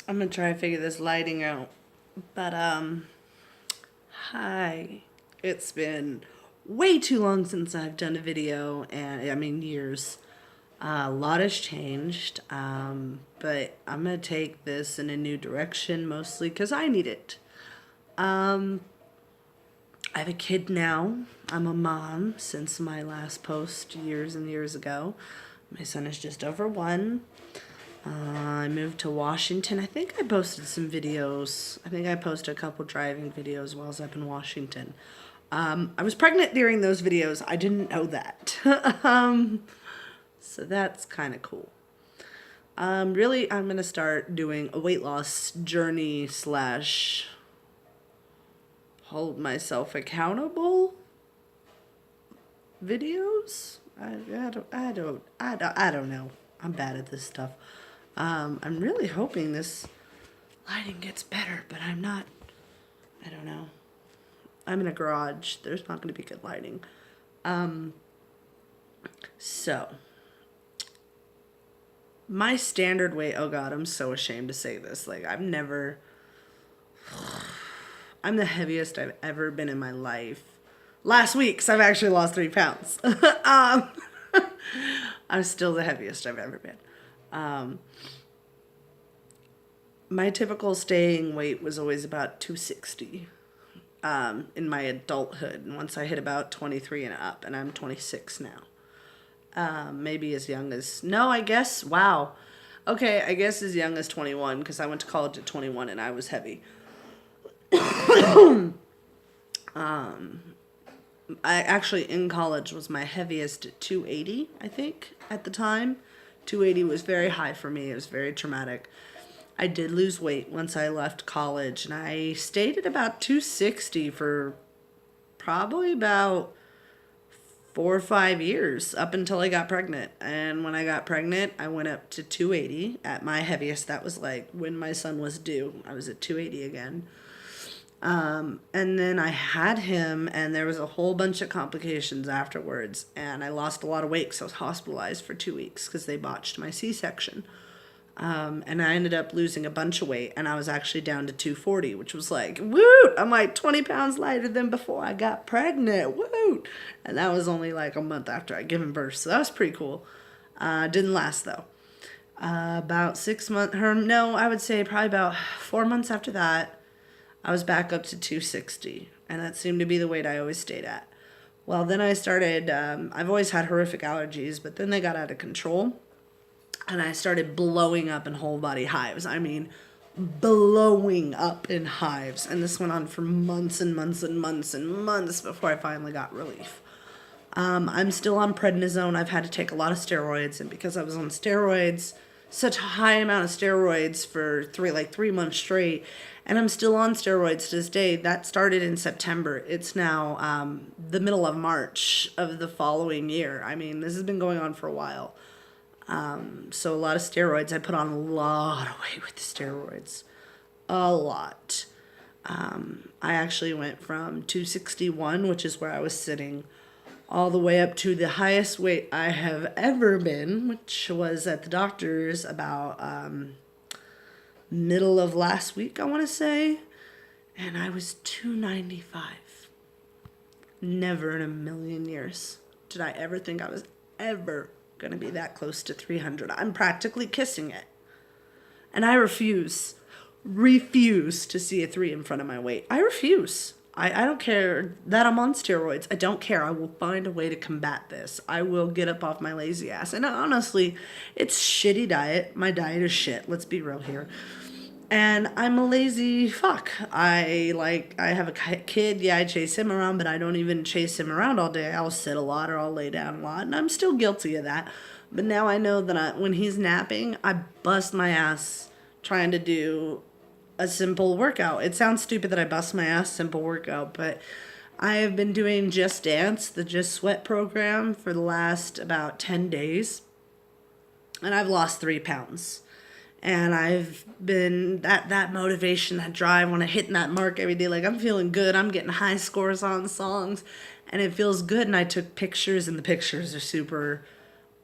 I'm gonna try to figure this lighting out. But hi. It's been way too long since I've done a video, and I mean years. A lot has changed, but I'm gonna take this in a new direction mostly because I need it. Um, I have a kid now. I'm a mom since my last post years and years ago. My son is just over 1. I moved to Washington. I think I posted some videos. I think I posted a couple driving videos while I was up in Washington. I was pregnant during those videos. I didn't know that. So that's kind of cool. Really, I'm going to start doing a weight loss journey slash hold myself accountable videos. I don't know. I'm bad at this stuff. I'm really hoping this lighting gets better, but I'm not. I don't know. I'm in a garage. There's not going to be good lighting. So, my standard weight, oh God, I'm so ashamed to say this. Like, I'm the heaviest I've ever been in my life. Last week, so I've actually lost 3 pounds. I'm still the heaviest I've ever been. My typical staying weight was always about 260 in my adulthood. And once I hit about 23 and up, and I'm 26 now. Maybe as young as, no, I guess, wow. Okay, I guess as young as 21, because I went to college at 21 and I was heavy. I actually, in college, was my heaviest at 280, I think, at the time. 280 was very high for me. It was very traumatic. I did lose weight once I left college, and I stayed at about 260 for probably about 4 or 5 years, up until I got pregnant. And when I got pregnant, I went up to 280 at my heaviest. That was like when my son was due. I was at 280 again. And then I had him, and there was a whole bunch of complications afterwards, and I lost a lot of weight because I was hospitalized for 2 weeks because they botched my C-section. And I ended up losing a bunch of weight, and I was actually down to 240, which was like, woot! I'm like 20 pounds lighter than before I got pregnant, woot! And that was only like a month after I given birth, so that was pretty cool. Didn't last though. About 6 months, no, I would say probably about 4 months after that, I was back up to 260, and that seemed to be the weight I always stayed at. Well, then I started, I've always had horrific allergies, but then they got out of control, and I started blowing up in whole body hives. I mean, blowing up in hives, and this went on for months and months and months and months before I finally got relief. I'm still on prednisone. I've had to take a lot of steroids, and because I was on steroids, such a high amount of steroids for 3 months straight, and I'm still on steroids to this day. That started in September. It's now the middle of March of the following year. I mean, this has been going on for a while. So a lot of steroids. I put on a lot of weight with the steroids. A lot. I actually went from 261, which is where I was sitting, all the way up to the highest weight I have ever been, which was at the doctor's about middle of last week, I want to say. And I was 295. Never in a million years did I ever think I was ever going to be that close to 300. I'm practically kissing it. And I refuse to see a 3 in front of my weight. I refuse. I don't care that I'm on steroids. I don't care. I will find a way to combat this. I will get up off my lazy ass. And honestly, it's shitty diet. My diet is shit. Let's be real here. And I'm a lazy fuck. I have a kid. Yeah, I chase him around, but I don't even chase him around all day. I'll sit a lot or I'll lay down a lot. And I'm still guilty of that. But now I know that when he's napping, I bust my ass trying to do a simple workout. It sounds stupid that I bust my ass simple workout, but I have been doing Just Dance, the Just Sweat program, for the last about 10 days. And I've lost 3 pounds. And I've been, that motivation, that drive, when I'm hitting that mark every day, like I'm feeling good. I'm getting high scores on songs, and it feels good. And I took pictures, and the pictures are super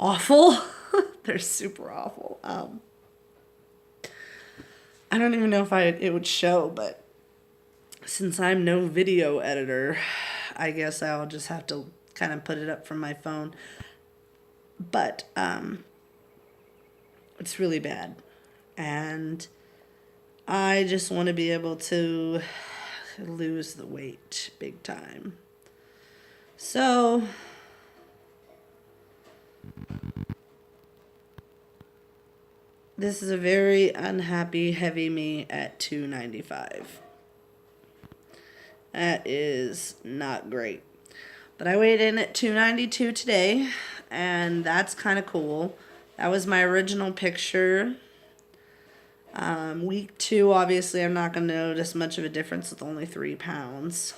awful. They're super awful. I don't even know if it would show, but since I'm no video editor, I guess I'll just have to kind of put it up from my phone. But it's really bad. And I just want to be able to lose the weight big time. So this is a very unhappy heavy me at 295. That is not great. But I weighed in at 292 today, and that's kind of cool. That was my original picture. Week 2, obviously, I'm not going to notice much of a difference with only 3 pounds.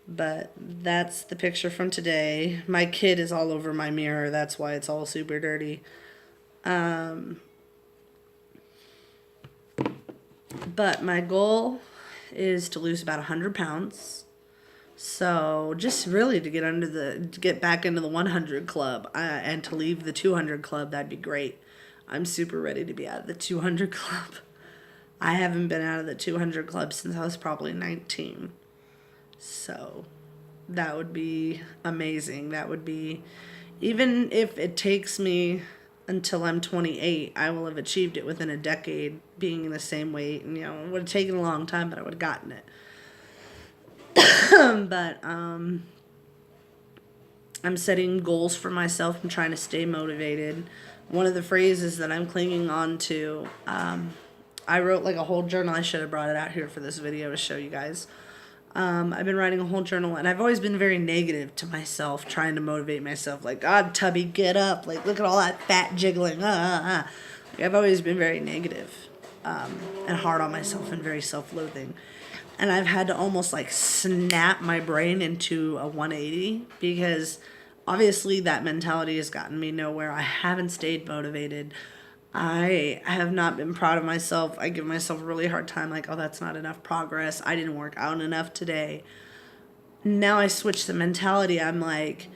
But that's the picture from today. My kid is all over my mirror. That's why it's all super dirty. But my goal is to lose about 100 pounds. So just really to get back into the 100 club and to leave the 200 club, that'd be great. I'm super ready to be out of the 200 club. I haven't been out of the 200 club since I was probably 19. So that would be amazing. That would be, even if it takes me until I'm 28, I will have achieved it within a decade being in the same weight. And, it would have taken a long time, but I would have gotten it. But I'm setting goals for myself. I'm trying to stay motivated. One of the phrases that I'm clinging on to, I wrote like a whole journal. I should have brought it out here for this video to show you guys. I've been writing a whole journal, and I've always been very negative to myself, trying to motivate myself. Like, God, Tubby, get up. Like, look at all that fat jiggling. Like, I've always been very negative, and hard on myself and very self-loathing. And I've had to almost like snap my brain into a 180 because obviously that mentality has gotten me nowhere. I haven't stayed motivated. I have not been proud of myself. I give myself a really hard time, like, oh, that's not enough progress. I didn't work out enough today. Now I switch the mentality. I'm like,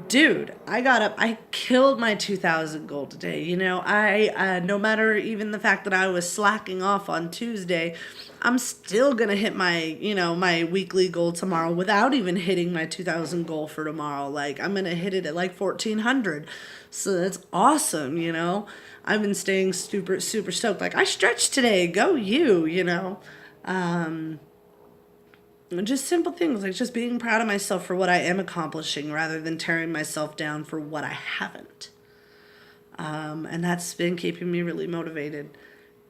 dude, I got up. I killed my 2,000 goal today. I no matter even the fact that I was slacking off on Tuesday, I'm still going to hit my, my weekly goal tomorrow without even hitting my 2,000 goal for tomorrow. Like, I'm going to hit it at like 1,400. So that's awesome, I've been staying super, super stoked. Like, I stretched today. Go you, just simple things, like just being proud of myself for what I am accomplishing rather than tearing myself down for what I haven't. And that's been keeping me really motivated.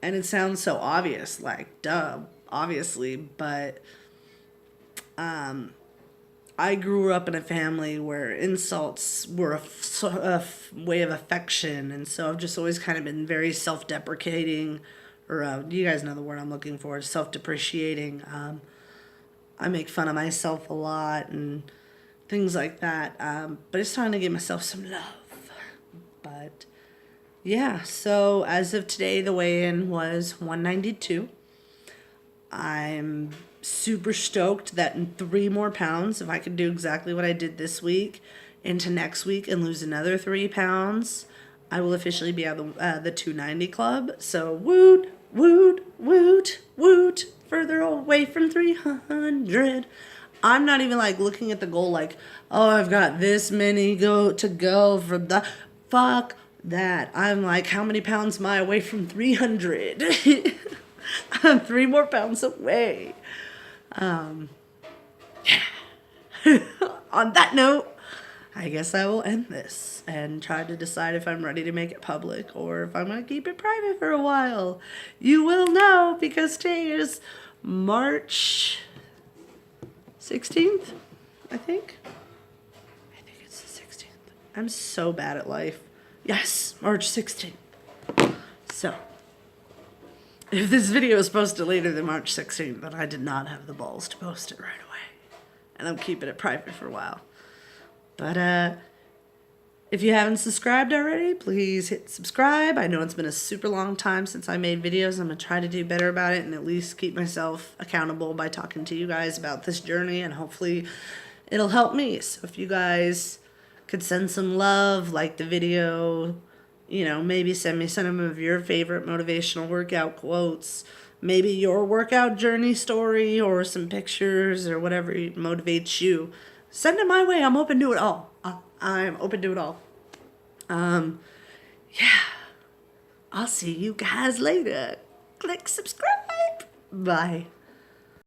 And it sounds so obvious, like, duh, obviously, but I grew up in a family where insults were a way of affection, and so I've just always kind of been very self-deprecating, or you guys know the word I'm looking for, self-depreciating. I make fun of myself a lot and things like that, but it's time to give myself some love. But yeah, so as of today, the weigh-in was 192. I'm super stoked that in 3 more pounds, if I could do exactly what I did this week into next week and lose another 3 pounds, I will officially be out of the 290 club. So woot, woot, woot, woot, further away from 300. I'm not even like looking at the goal like, oh, I've got this many to go for the fuck that. I'm like, how many pounds am I away from 300? I'm 3 more pounds away. On that note, I guess I will end this and try to decide if I'm ready to make it public or if I'm going to keep it private for a while. You will know because today is March 16th, I think. I think it's the 16th. I'm so bad at life. Yes, March 16th. So, if this video is posted later than March 16th, then I did not have the balls to post it right away. And I'm keeping it private for a while. But, if you haven't subscribed already, please hit subscribe. I know it's been a super long time since I made videos. I'm going to try to do better about it and at least keep myself accountable by talking to you guys about this journey, and hopefully it'll help me. So if you guys could send some love, like the video, Maybe send me some of your favorite motivational workout quotes, maybe your workout journey story or some pictures or whatever motivates you. Send it my way. I'm open to it all. I'm open to it all. Yeah. I'll see you guys later. Click subscribe. Bye.